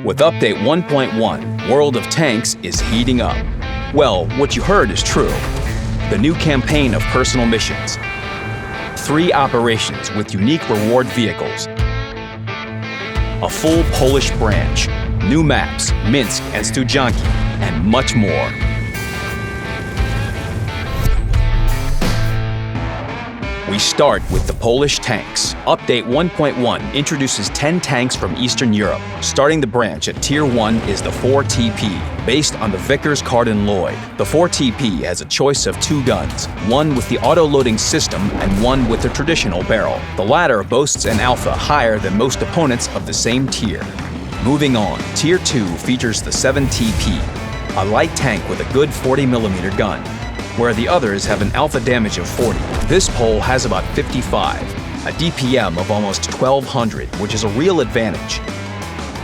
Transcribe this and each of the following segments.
With Update 1.1, World of Tanks is heating up. Well, what you heard is true. The new campaign of personal missions, 3 operations with unique reward vehicles, a full Polish branch, new maps, Minsk and Studzianki, and much more. We start with the Polish tanks. Update 1.1 introduces 10 tanks from Eastern Europe. Starting the branch at Tier 1 is the 4TP, based on the Vickers Cardin Lloyd. The 4TP has a choice of 2 guns, one with the auto-loading system and one with the traditional barrel. The latter boasts an alpha higher than most opponents of the same tier. Moving on, Tier 2 features the 7TP, a light tank with a good 40mm gun, where the others have an alpha damage of 40. This pole has about 55, a DPM of almost 1200, which is a real advantage.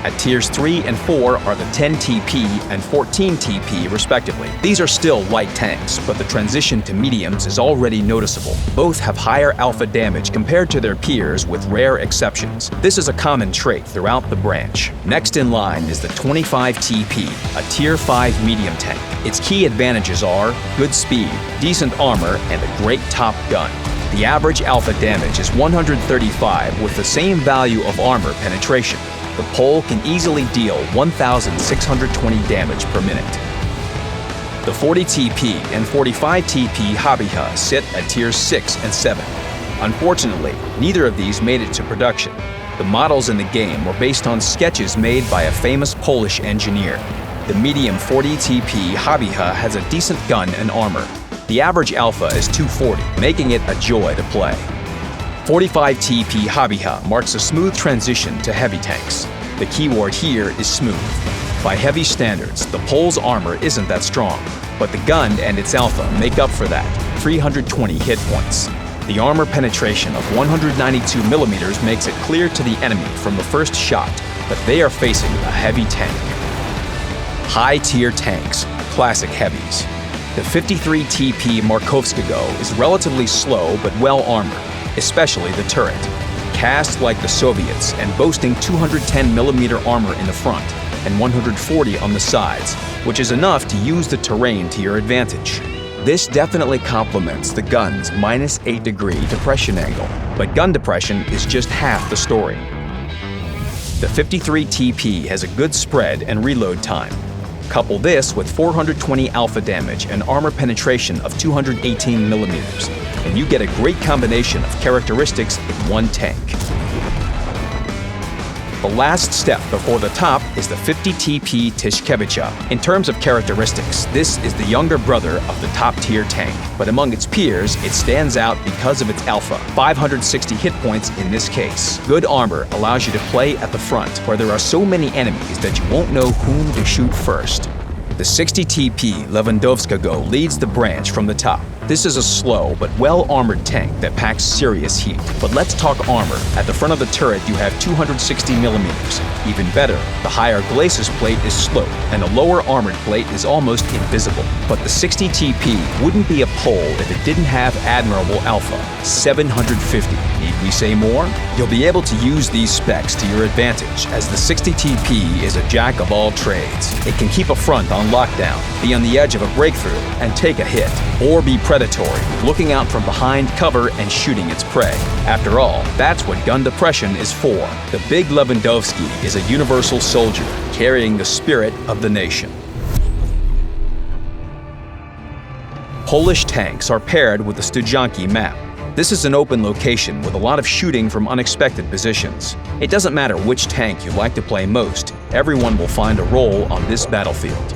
At Tiers 3 and 4 are the 10TP and 14TP respectively. These are still light tanks, but the transition to mediums is already noticeable. Both have higher alpha damage compared to their peers with rare exceptions. This is a common trait throughout the branch. Next in line is the 25TP, a Tier 5 medium tank. Its key advantages are good speed, decent armor, and a great top gun. The average alpha damage is 135 with the same value of armor penetration. The pole can easily deal 1,620 damage per minute. The 40TP and 45TP Heavies sit at Tiers 6 and 7. Unfortunately, neither of these made it to production. The models in the game were based on sketches made by a famous Polish engineer. The medium 40TP Heavies has a decent gun and armor. The average alpha is 240, making it a joy to play. 45TP Heavies marks a smooth transition to heavy tanks. The keyword here is smooth. By heavy standards, the pole's armor isn't that strong, but the gun and its alpha make up for that, 320 hit points. The armor penetration of 192mm makes it clear to the enemy from the first shot that they are facing a heavy tank. High-tier tanks, classic heavies. The 53TP Markovskogo is relatively slow but well-armored, especially the turret. Cast like the Soviets and boasting 210mm armor in the front and 140 on the sides, which is enough to use the terrain to your advantage. This definitely complements the gun's -8-degree depression angle, but gun depression is just half the story. The 53TP has a good spread and reload time. Couple this with 420 alpha damage and armor penetration of 218mm, and you get a great combination of characteristics in one tank. The last step before the top is the 50TP Tyszkiewicza. In terms of characteristics, this is the younger brother of the top-tier tank, but among its peers, it stands out because of its alpha, 560 hit points in this case. Good armor allows you to play at the front, where there are so many enemies that you won't know whom to shoot first. The 60TP Lewandowskiego leads the branch from the top. This is a slow but well-armored tank that packs serious heat. But let's talk armor. At the front of the turret you have 260mm. Even better, the higher glacis plate is sloped and the lower armored plate is almost invisible. But the 60TP wouldn't be a pole if it didn't have admirable alpha, 750. Need we say more? You'll be able to use these specs to your advantage, as the 60TP is a jack of all trades. It can keep a front on lockdown, be on the edge of a breakthrough, and take a hit, or be predatory, looking out from behind cover and shooting its prey. After all, that's what gun depression is for. The big Lewandowski is a universal soldier, carrying the spirit of the nation. Polish tanks are paired with the Studzianki map. This is an open location with a lot of shooting from unexpected positions. It doesn't matter which tank you like to play most, everyone will find a role on this battlefield.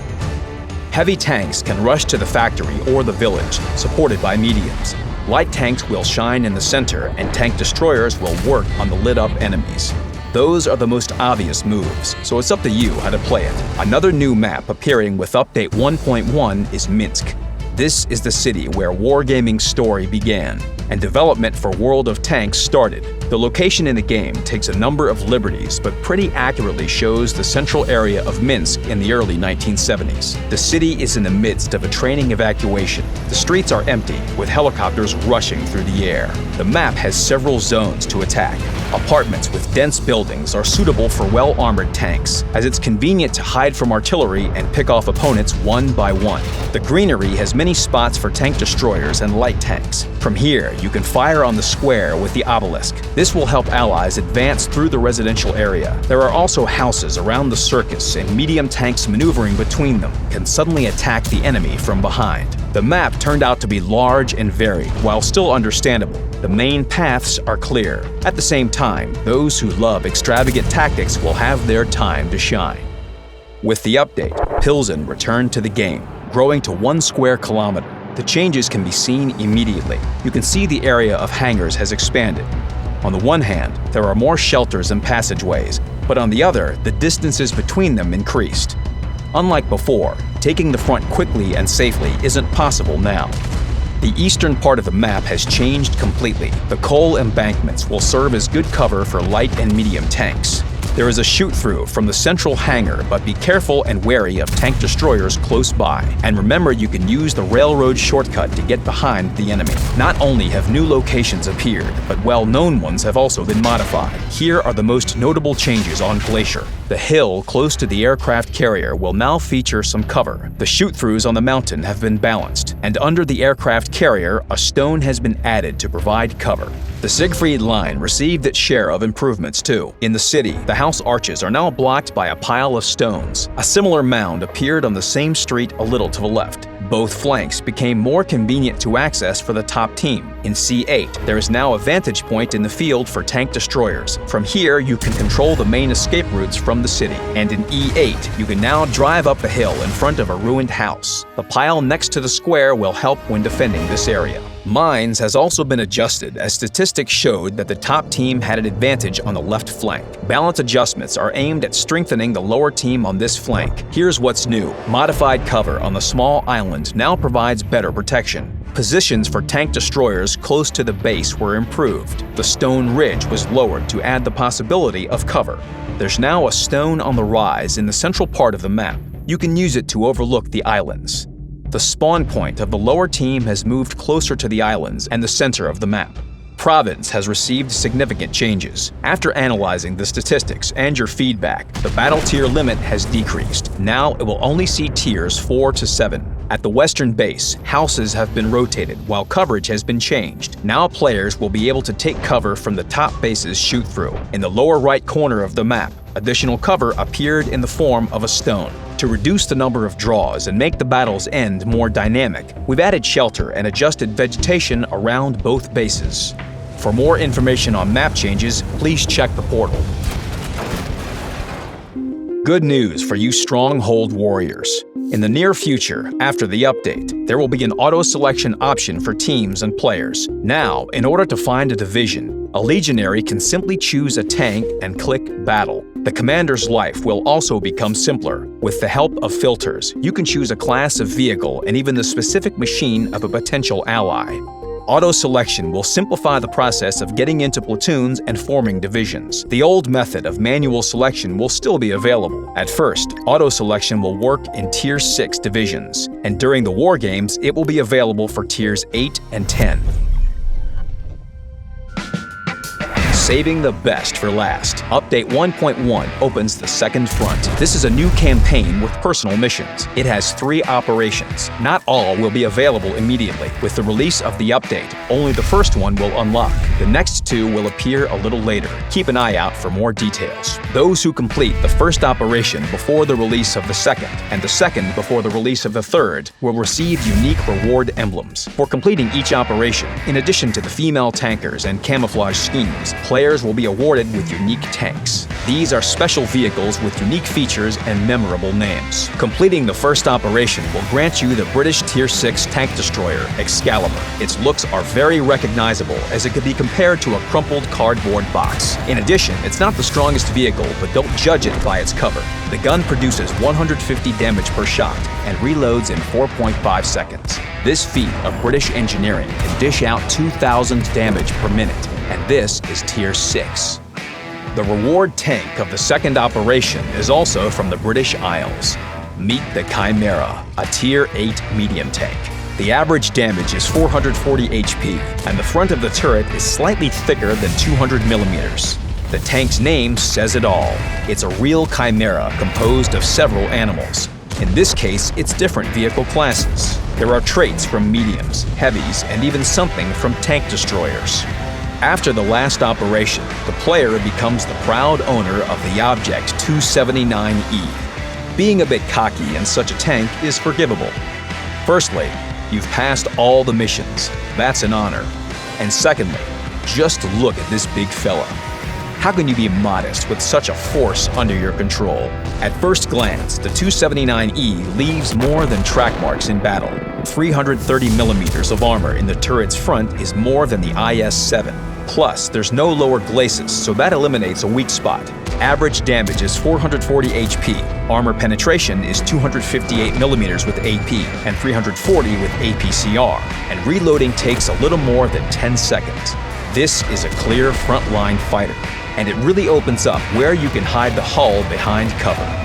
Heavy tanks can rush to the factory or the village, supported by mediums. Light tanks will shine in the center, and tank destroyers will work on the lit-up enemies. Those are the most obvious moves, so it's up to you how to play it. Another new map appearing with Update 1.1 is Minsk. This is the city where wargaming's story began, and development for World of Tanks started. The location in the game takes a number of liberties, but pretty accurately shows the central area of Minsk in the early 1970s. The city is in the midst of a training evacuation. The streets are empty, with helicopters rushing through the air. The map has several zones to attack. Apartments with dense buildings are suitable for well-armored tanks, as it's convenient to hide from artillery and pick off opponents one by one. The greenery has many spots for tank destroyers and light tanks. From here, you can fire on the square with the obelisk. This will help allies advance through the residential area. There are also houses around the circus, and medium tanks maneuvering between them can suddenly attack the enemy from behind. The map turned out to be large and varied, while still understandable. The main paths are clear. At the same time, those who love extravagant tactics will have their time to shine. With the update, Pilsen returned to the game, growing to 1 square kilometer. The changes can be seen immediately. You can see the area of hangars has expanded. On the one hand, there are more shelters and passageways, but on the other, the distances between them increased. Unlike before, taking the front quickly and safely isn't possible now. The eastern part of the map has changed completely. The coal embankments will serve as good cover for light and medium tanks. There is a shoot-through from the central hangar, but be careful and wary of tank destroyers close by. And remember, you can use the railroad shortcut to get behind the enemy. Not only have new locations appeared, but well-known ones have also been modified. Here are the most notable changes on Glacier. The hill close to the aircraft carrier will now feature some cover. The shoot-throughs on the mountain have been balanced, and under the aircraft carrier, a stone has been added to provide cover. The Siegfried Line received its share of improvements too. In the city, the house arches are now blocked by a pile of stones. A similar mound appeared on the same street a little to the left. Both flanks became more convenient to access for the top team. In C8, there is now a vantage point in the field for tank destroyers. From here, you can control the main escape routes from the city. And in E8, you can now drive up a hill in front of a ruined house. The pile next to the square will help when defending this area. Mines has also been adjusted, as statistics showed that the top team had an advantage on the left flank. Balance adjustments are aimed at strengthening the lower team on this flank. Here's what's new. Modified cover on the small island now provides better protection. Positions for tank destroyers close to the base were improved. The stone ridge was lowered to add the possibility of cover. There's now a stone on the rise in the central part of the map. You can use it to overlook the islands. The spawn point of the lower team has moved closer to the islands and the center of the map. Province has received significant changes. After analyzing the statistics and your feedback, the battle tier limit has decreased. Now it will only see tiers 4 to 7. At the western base, houses have been rotated while coverage has been changed. Now players will be able to take cover from the top base's shoot-through. In the lower right corner of the map, additional cover appeared in the form of a stone. To reduce the number of draws and make the battle's end more dynamic, we've added shelter and adjusted vegetation around both bases. For more information on map changes, please check the portal. Good news for you Stronghold warriors. In the near future, after the update, there will be an auto-selection option for teams and players. Now, in order to find a division, a legionary can simply choose a tank and click Battle. The commander's life will also become simpler. With the help of filters, you can choose a class of vehicle and even the specific machine of a potential ally. Auto-selection will simplify the process of getting into platoons and forming divisions. The old method of manual selection will still be available. At first, auto-selection will work in Tier 6 divisions, and during the war games, it will be available for Tiers 8 and 10. Saving the best for last. Update 1.1 opens the second front. This is a new campaign with personal missions. It has 3 operations. Not all will be available immediately. With the release of the update, only the first one will unlock. The next 2 will appear a little later. Keep an eye out for more details. Those who complete the first operation before the release of the second, and the second before the release of the third, will receive unique reward emblems. For completing each operation, in addition to the female tankers and camouflage schemes, players will be awarded with unique tanks. These are special vehicles with unique features and memorable names. Completing the first operation will grant you the British Tier 6 tank destroyer, Excalibur. Its looks are very recognizable, as it could be compared to a crumpled cardboard box. In addition, it's not the strongest vehicle, but don't judge it by its cover. The gun produces 150 damage per shot and reloads in 4.5 seconds. This feat of British engineering can dish out 2,000 damage per minute, and this is Tier 6. The reward tank of the second operation is also from the British Isles. Meet the Chimera, a Tier 8 medium tank. The average damage is 440 HP, and the front of the turret is slightly thicker than 200 millimeters. The tank's name says it all. It's a real chimera composed of several animals. In this case, it's different vehicle classes. There are traits from mediums, heavies, and even something from tank destroyers. After the last operation, the player becomes the proud owner of the Object 279E. Being a bit cocky in such a tank is forgivable. Firstly, you've passed all the missions. That's an honor. And secondly, just look at this big fella. How can you be modest with such a force under your control? At first glance, the 279E leaves more than track marks in battle. 330 millimeters of armor in the turret's front is more than the IS-7. Plus, there's no lower glacis, so that eliminates a weak spot. Average damage is 440 HP. Armor penetration is 258 millimeters with AP and 340 with APCR. And reloading takes a little more than 10 seconds. This is a clear frontline fighter, and it really opens up where you can hide the hull behind cover.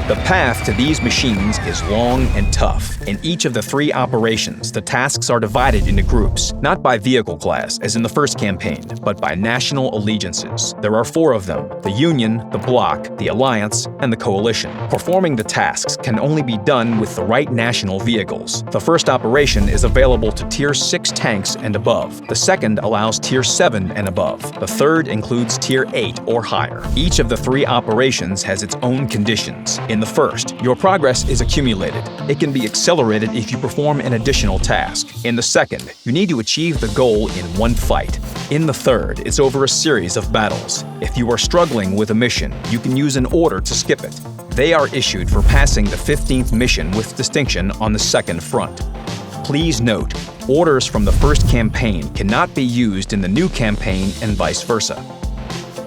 The path to these machines is long and tough. In each of the 3 operations, the tasks are divided into groups, not by vehicle class, as in the first campaign, but by national allegiances. There are 4 of them: the Union, the Bloc, the Alliance, and the Coalition. Performing the tasks can only be done with the right national vehicles. The first operation is available to Tier 6 tanks and above. The second allows Tier 7 and above. The third includes Tier 8 or higher. Each of the 3 operations has its own conditions. In the first, your progress is accumulated. It can be accelerated if you perform an additional task. In the second, you need to achieve the goal in one fight. In the third, it's over a series of battles. If you are struggling with a mission, you can use an order to skip it. They are issued for passing the 15th mission with distinction on the second front. Please note, orders from the first campaign cannot be used in the new campaign and vice versa.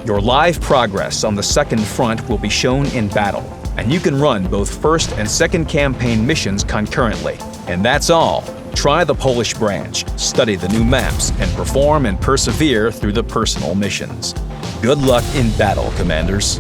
Your live progress on the second front will be shown in battle, and you can run both first and second campaign missions concurrently. And that's all. Try the Polish branch, study the new maps, and perform and persevere through the personal missions. Good luck in battle, Commanders.